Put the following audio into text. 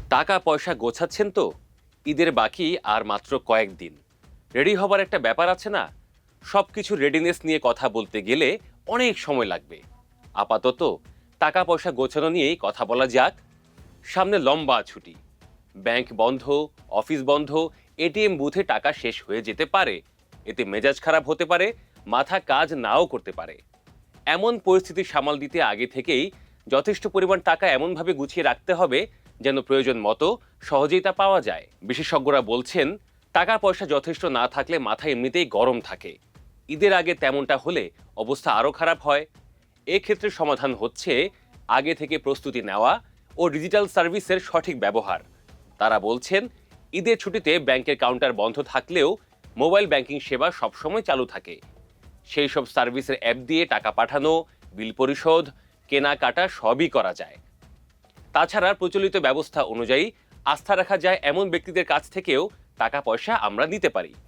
টাকা পয়সা গোছাচ্ছেন তো? ঈদের বাকি আর মাত্র কয়েকদিন। রেডি হবার একটা ব্যাপার আছে না? সবকিছু রেডিনেস নিয়ে কথা বলতে গেলে অনেক সময় লাগবে। আপাতত টাকা পয়সা গোছানো নিয়েই কথা বলা যাক। সামনে লম্বা ছুটি, ব্যাংক বন্ধ, অফিস বন্ধ, এটিএম বুথে টাকা শেষ হয়ে যেতে পারে। এতে মেজাজ খারাপ হতে পারে, মাথা কাজ নাও করতে পারে। এমন পরিস্থিতি সামাল দিতে আগে থেকেই যথেষ্ট পরিমাণ টাকা এমনভাবে গুছিয়ে রাখতে হবে যেন প্রয়োজন মতো সহজেই তা পাওয়া যায়। বিশেষজ্ঞরা বলছেন, টাকা পয়সা যথেষ্ট না থাকলে মাথা এমনিতেই গরম থাকে। ঈদের আগে তেমনটা হলে অবস্থা আরও খারাপ হয়। এক্ষেত্রে সমাধান হচ্ছে আগে থেকে প্রস্তুতি নেওয়া ও ডিজিটাল সার্ভিসের সঠিক ব্যবহার। তারা বলছেন, ঈদের ছুটিতে ব্যাংকের কাউন্টার বন্ধ থাকলেও মোবাইল ব্যাংকিং সেবা সবসময় চালু থাকে। সেই সব সার্ভিসের অ্যাপ দিয়ে টাকা পাঠানো, বিল পরিশোধ, কেনাকাটা সবই করা যায়। তাছাড়া প্রচলিত ব্যবস্থা অনুযায়ী আস্থা রাখা যায় এমন ব্যক্তিদের কাছ থেকেও টাকা পয়সা আমরা নিতে পারি।